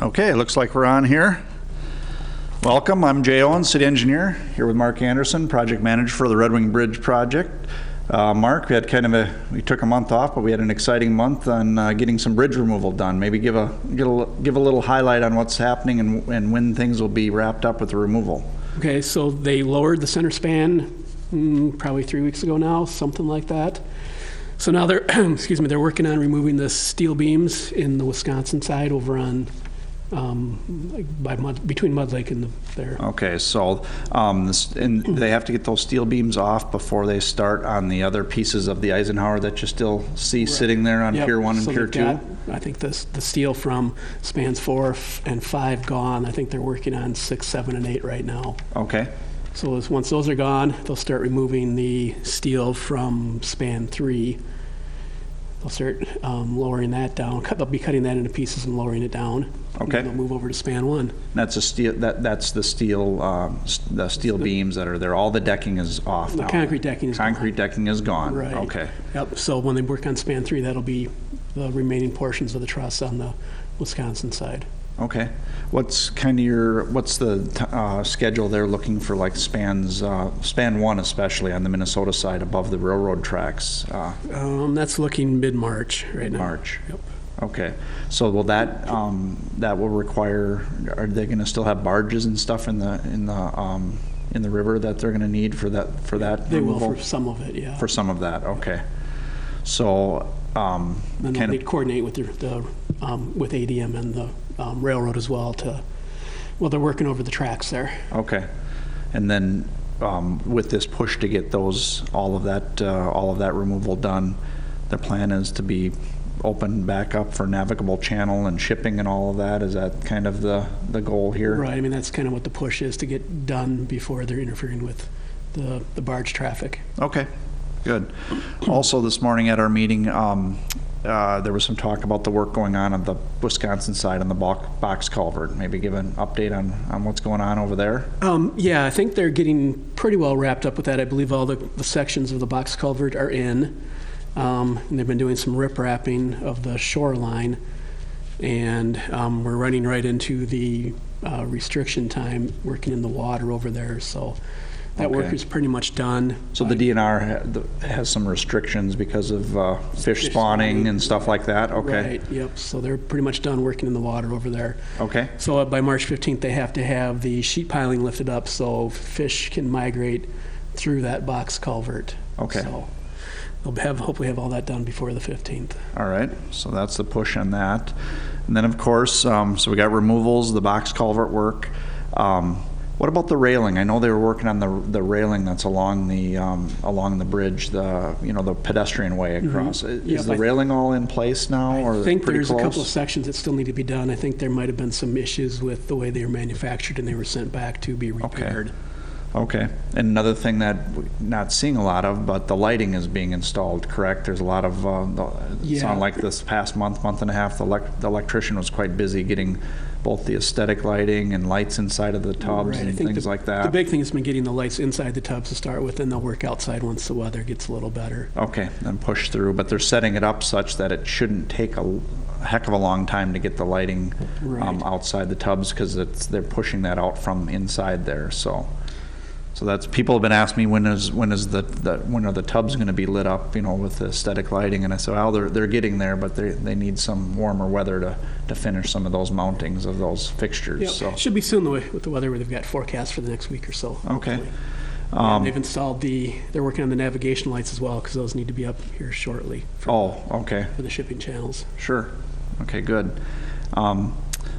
Okay, looks like we're on here. Welcome, I'm Jay Owens, City Engineer, here with Mark Anderson, Project Manager for the Red Wing Bridge Project. Mark, we had we took a month off, but we had an exciting month on getting some bridge removal done. Maybe give a little highlight on what's happening and when things will be wrapped up with the removal. Okay, so they lowered the center span probably 3 weeks ago now, something like that. So now they're, they're working on removing the steel beams in the Wisconsin side over on between Mud Lake and there. Okay, so and they have to get those steel beams off before they start on the other pieces of the Eisenhower that you still see sitting there on Pier 1 and Pier 2? I think the steel from spans 4 and 5 gone. I think they're working on 6, 7, and 8 right now. Okay. So once those are gone, they'll start removing the steel from span 3. They'll start lowering that down. They'll be cutting that into pieces and lowering it down. Okay. And they'll move over to span 1. That's a steel. That's the steel. The steel beams that are there. All the decking is off now. The concrete decking is gone. Concrete decking is gone. Right. Okay. Yep. So when they work on span 3, that'll be the remaining portions of the truss on the Wisconsin side. Okay. What's the schedule they're looking for, like span 1 especially on the Minnesota side above the railroad tracks? That's looking mid-March right now. March. Yep. Okay. So will that will require? Are they going to still have barges and stuff in the river that they're going to need for that? They removal? will for some of it, yeah. For some of that, okay. So then they'll need to coordinate with with ADM and the railroad as well they're working over the tracks there. Okay. And then with this push to get all of that removal done, the plan is to be open back up for navigable channel and shipping and all of that. Is that kind of the goal here? Right. I mean, that's kind of what the push is, to get done before they're interfering with the barge traffic. Okay. Good. Also, this morning at our meeting, there was some talk about the work going on the Wisconsin side on the box culvert. Maybe give an update on what's going on over there? Yeah, I think they're getting pretty well wrapped up with that. I believe all the sections of the box culvert are in. And they've been doing some riprapping of the shoreline. And we're running right into the restriction time working in the water over there. So that work is pretty much done. So the DNR has some restrictions because of fish spawning and stuff like that? Okay. Right, yep. So they're pretty much done working in the water over there. Okay. So by March 15th, they have to have the sheet piling lifted up so fish can migrate through that box culvert. Okay. So they'll hopefully have all that done before the 15th. All right. So that's the push on that. And then, of course, so we got removals, the box culvert work. What about the railing? I know they were working on the railing that's along the bridge, the pedestrian way across. Mm-hmm. Is the railing all in place now, or I think pretty there's close? A couple of sections that still need to be done. I think there might have been some issues with the way they were manufactured, and they were sent back to be repaired. Okay. And another thing that we're not seeing a lot of, but the lighting is being installed, correct? There's a lot of, it sounded like this past month and a half, the electrician was quite busy getting both the aesthetic lighting and lights inside of the tubs and things like that. The big thing has been getting the lights inside the tubs to start with, and they'll work outside once the weather gets a little better. Okay, then push through. But they're setting it up such that it shouldn't take a heck of a long time to get the lighting outside the tubs, because they're pushing that out from inside there. So that's, people have been asking me when are the tubs going to be lit up, with the aesthetic lighting, and I said, well, they're getting there, but they need some warmer weather to finish some of those mountings of those fixtures. Yep. So it should be soon with the weather. They've got forecasts for the next week or so. Okay. They've installed they're working on the navigation lights as well, because those need to be up here shortly. Okay. For the shipping channels. Sure. Okay, good.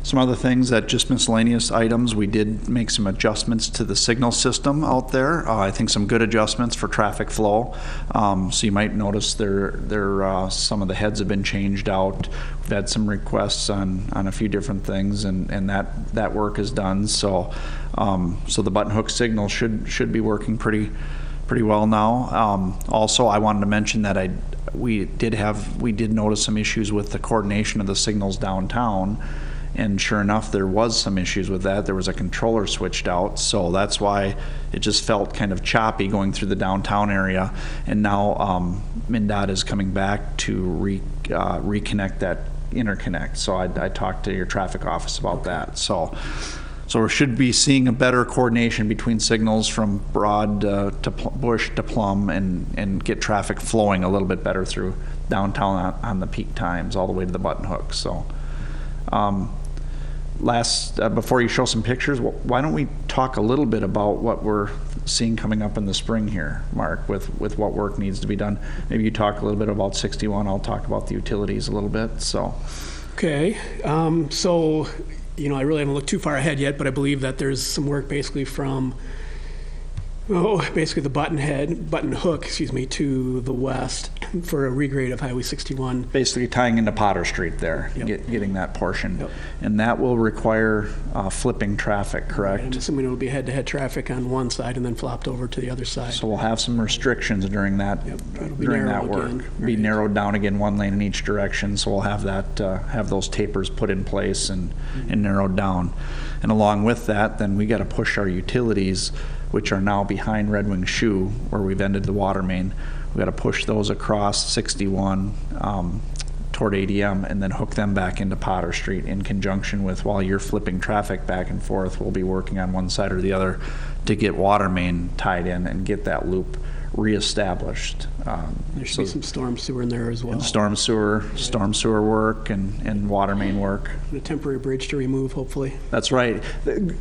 Some other things that just miscellaneous items, we did make some adjustments to the signal system out there. I think some good adjustments for traffic flow. So you might notice some of the heads have been changed out. We've had some requests on a few different things, and that work is done. So the button hook signal should be working pretty well now. Also, I wanted to mention that we did notice some issues with the coordination of the signals downtown. And sure enough, there was some issues with that. There was a controller switched out, so that's why it just felt kind of choppy going through the downtown area. And now MnDOT is coming back to reconnect interconnect. So I talked to your traffic office about that. So we should be seeing a better coordination between signals from Broad to Bush to Plum, and get traffic flowing a little bit better through downtown on the peak times all the way to the Button Hook. So before you show some pictures, why don't we talk a little bit about what we're seeing coming up in the spring here, Mark, with what work needs to be done. Maybe you talk a little bit about 61. I'll talk about the utilities a little bit. So, okay. So, I really haven't looked too far ahead yet, but I believe that there's some work basically from basically the Button Hook, to the west for a regrade of Highway 61. Basically tying into Potter Street there, Yep. getting that portion. Yep. And that will require flipping traffic, correct? I'm assuming it'll be head-to-head traffic on one side and then flopped over to the other side. So we'll have some restrictions during that It'll be during narrow that work. again, Be right. narrowed down again, one lane in each direction. So we'll have that have those tapers put in place and narrowed down. And along with that, then we got to push our utilities, which are now behind Red Wing Shoe, where we've ended the water main. We got to push those across 61 toward ADM, and then hook them back into Potter Street in conjunction with, while you're flipping traffic back and forth, we'll be working on one side or the other to get water main tied in and get that loop reestablished. There should be some storm sewer in there as well. Storm sewer work and water main work. And a temporary bridge to remove, hopefully. That's right.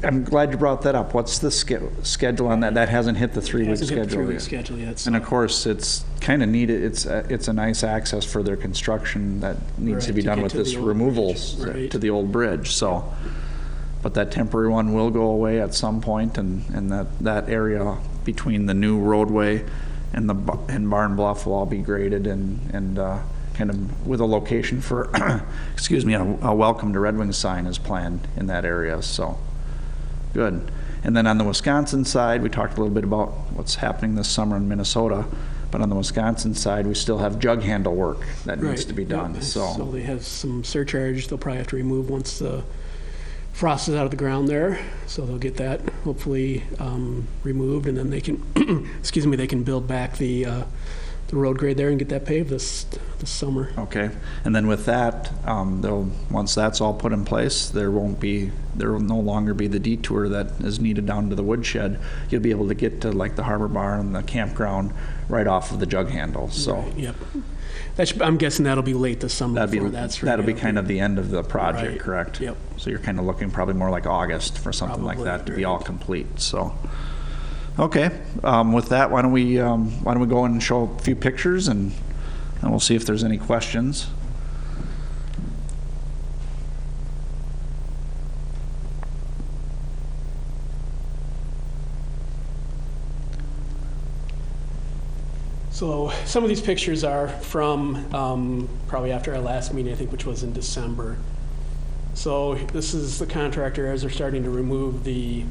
I'm glad you brought that up. What's the schedule on that? That hasn't hit the 3-week Hasn't hit the schedule 3-week yet. schedule yet. And of course, it's kind of needed. It's a nice access for their construction that needs to Right, be to done get with to this the old removals bridge. Right. to the old bridge. So, but that temporary one will go away at some point, and that area between the new roadway and Barn Bluff will all be graded and kind of with a location for, excuse me, a welcome to Red Wing sign is planned in that area. So, good. And then on the Wisconsin side, we talked a little bit about what's happening this summer in Minnesota, but on the Wisconsin side, we still have jug handle work that needs to be done. Yep. So they have some surcharge they'll probably have to remove once the frost is out of the ground there. So they'll get that hopefully removed, and then they can, excuse me, they can build back the road grade there and get that paved this summer. okay. And then with that, once that's all put in place, there will no longer be the detour that is needed down to the woodshed. You'll be able to get to like the harbor bar and the campground right off of the jug handle. So Right, yep. I'm guessing that'll be late this summer. that'll be kind of the end of the project, Right. correct? Yep. So you're kind of looking probably more like August for something like Probably, that to be right. all complete. So, okay. With that, why don't we go in and show a few pictures, and we'll see if there's any questions. So some of these pictures are from probably after our last meeting, I think, which was in December. So this is the contractor as they're starting to remove the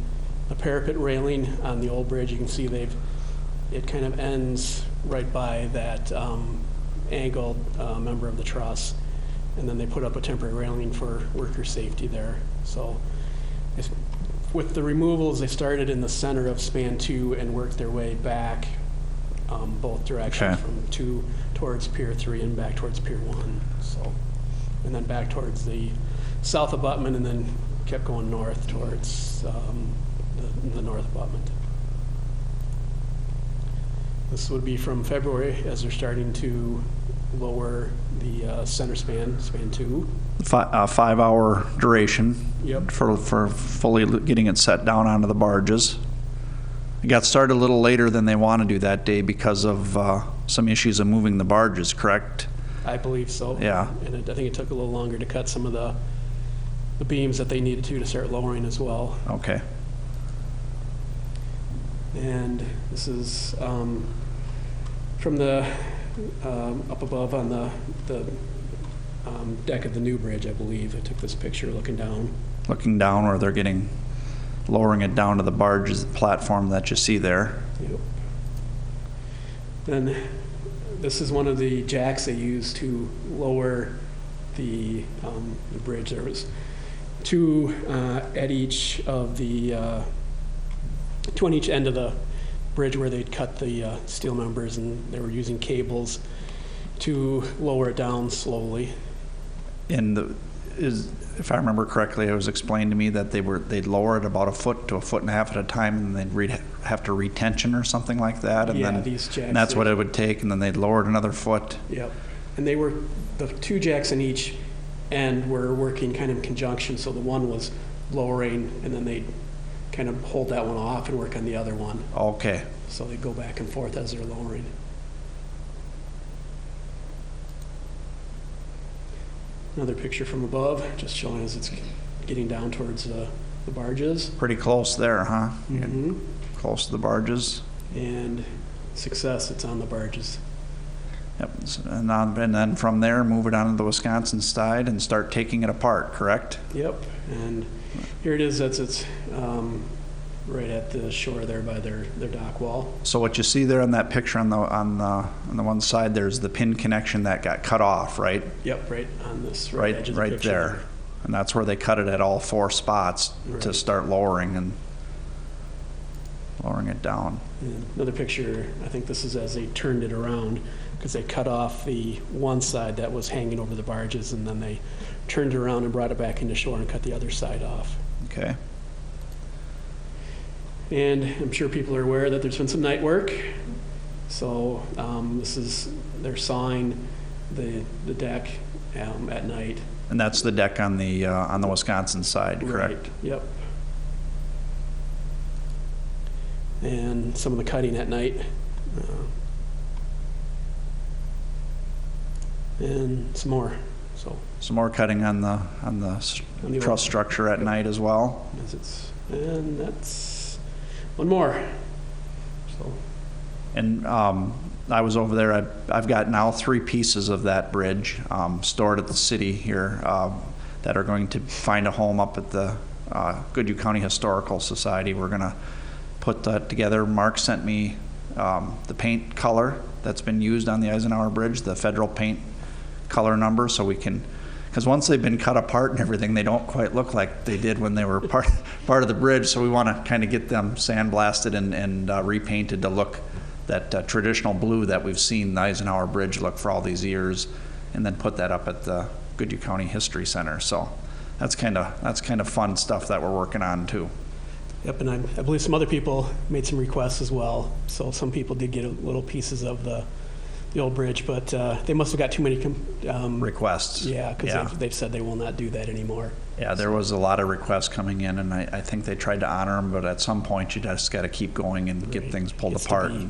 parapet railing on the old bridge. You can see it kind of ends right by that angled member of the truss, and then they put up a temporary railing for worker safety there. So with the removals, they started in the center of span 2 and worked their way back both directions, Okay. from 2 towards Pier 3 and back towards Pier 1. So, and then back towards the south abutment, and then kept going north towards the north abutment. This would be from February as they're starting to lower the center span 2. 5-hour duration. Yep. For fully getting it set down onto the barges. It got started a little later than they want to do that day because of some issues of moving the barges, correct? I believe so. Yeah. And I think it took a little longer to cut some of the beams that they needed to start lowering as well. Okay. And this is from the up above on the deck of the new bridge, I believe. I took this picture looking down. Looking down where they're lowering it down to the barges platform that you see there. Yep. Then this is one of the jacks they use to lower the bridge. There was 2 at each of the 2 on each end of the bridge where they'd cut the steel members, and they were using cables to lower it down slowly. if I remember correctly, it was explained to me that they'd lower it about a foot to a foot and a half at a time, and they'd have to retension or something like that, and Yeah, then these jacks, and that's what it would take, and then they'd lower it another foot. Yep. And they were, the 2 jacks in each end were working kind of in conjunction, so the one was lowering, and then they'd kind of hold that one off and work on the other one. Okay. So they go back and forth as they're lowering. Another picture from above, just showing as it's getting down towards the barges. Pretty close there, huh? Mm-hmm. Close to the barges. And success, it's on the barges. Yep. And then from there, move it on to the Wisconsin side and start taking it apart, correct? Yep. And here it is. It's right at the shore there by their dock wall. So what you see there on that picture on the one side, there's the pin connection that got cut off, right? Yep, right on this Right, edge of the right picture there. And that's where they cut it at all 4 spots to Right. start lowering it down. And another picture, I think this is as they turned it around, because they cut off the one side that was hanging over the barges, and then they turned it around and brought it back into shore and cut the other side off. Okay. And I'm sure people are aware that there's been some night work. So they're sawing the deck at night. And that's the deck on the Wisconsin side, correct? Right. Yep. And some of the cutting at night. And some more. So Some more cutting on the the truss structure at night as well. and that's one more. So And I was over there. I've got now 3 pieces of that bridge stored at the city here that are going to find a home up at the Goodhue County Historical Society. We're going to put that together. Mark sent me the paint color that's been used on the Eisenhower Bridge, the federal paint color number, so we can, because once they've been cut apart and everything, they don't quite look like they did when they were part of the bridge. So we want to kind of get them sandblasted and repainted to look that traditional blue that we've seen the Eisenhower Bridge look for all these years, and then put that up at the Goodhue County History Center. So that's kind of fun stuff that we're working on too. Yep, and I believe some other people made some requests as well. So some people did get little pieces of the old bridge, but they must have got too many Requests. Yeah, because they've said they will not do that anymore. Yeah, there was a lot of requests coming in, and I think they tried to honor them, but at some point you just got to keep going and get things pulled apart. It's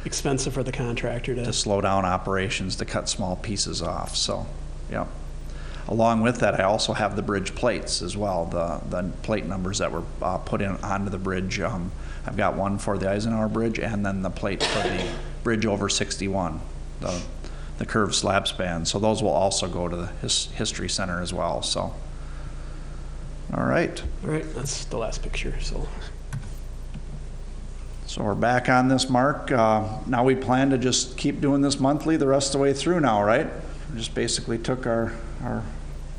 expensive for the contractor to slow down operations, to cut small pieces off. So, yeah. Along with that, I also have the bridge plates as well, the plate numbers that were put in onto the bridge. I've got one for the Eisenhower Bridge, and then the plate for the bridge over 61, the curved slab span. So those will also go to the History Center as well. So, all right. All right, that's the last picture. So we're back on this, Mark. Now we plan to just keep doing this monthly the rest of the way through now, right? We just basically took our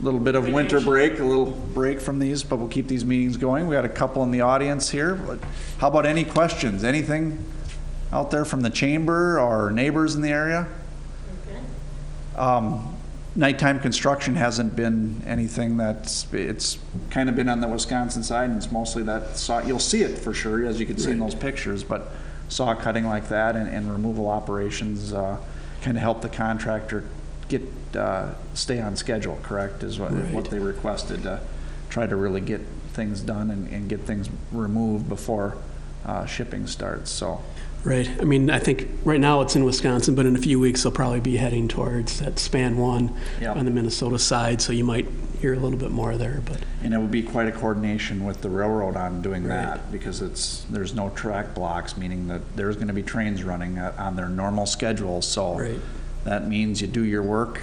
little bit of winter break, a little break from these, but we'll keep these meetings going. We got a couple in the audience here. But how about any questions? Anything out there from the chamber or neighbors in the area? Okay. Nighttime construction hasn't been anything it's kind of been on the Wisconsin side, and it's mostly that saw. You'll see it for sure, as you can see in those pictures, but saw cutting like that and removal operations kind of help the contractor stay on schedule, correct, is what they requested, to try to really get things done and get things removed before shipping starts. So. Right. I mean, I think right now it's in Wisconsin, but in a few weeks they'll probably be heading towards that span 1 on the Minnesota side, so you might hear a little bit more there. And it would be quite a coordination with the railroad on doing that, because there's no track blocks, meaning that there's going to be trains running on their normal schedule. So that means you do your work,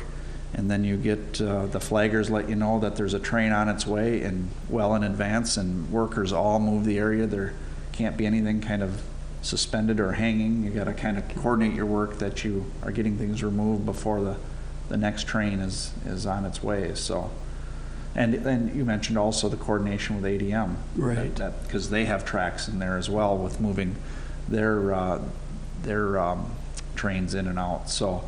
and then you get the flaggers let you know that there's a train on its way and well in advance, and workers all move the area. There can't be anything kind of suspended or hanging. You got to kind of coordinate your work that you are getting things removed before the next train is on its way. So, and then you mentioned also the coordination with ADM, right? Because they have tracks in there as well with moving their trains in and out. So,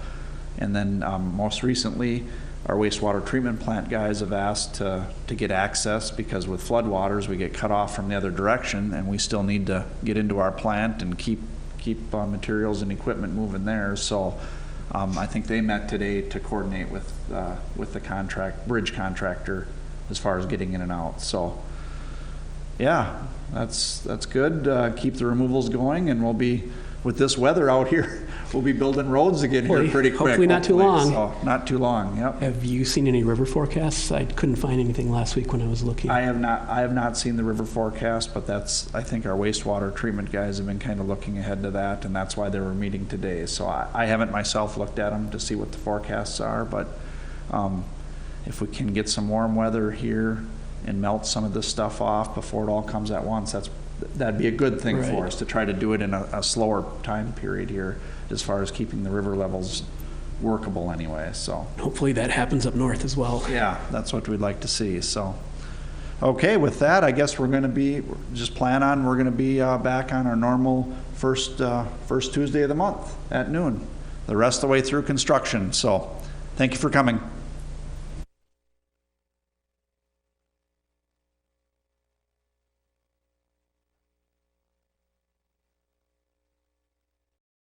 and then most recently, our wastewater treatment plant guys have asked to get access, because with floodwaters, we get cut off from the other direction, and we still need to get into our plant and keep materials and equipment moving there. So I think they met today to coordinate with the bridge contractor as far as getting in and out. So yeah, that's good. Keep the removals going, and we'll be, with this weather out here, we'll be building roads again here pretty quick. Hopefully not too long. So, not too long, yep. Have you seen any river forecasts? I couldn't find anything last week when I was looking. I have not seen the river forecast, but I think our wastewater treatment guys have been kind of looking ahead to that, and that's why they were meeting today. So I haven't myself looked at them to see what the forecasts are, but if we can get some warm weather here and melt some of this stuff off before it all comes at once, that'd be a good thing for us, to try to do it in a slower time period here, as far as keeping the river levels workable anyway. So hopefully that happens up north as well. Yeah, that's what we'd like to see. So okay, with that, I guess we're going to be back on our normal first Tuesday of the month at noon, the rest of the way through construction. So thank you for coming.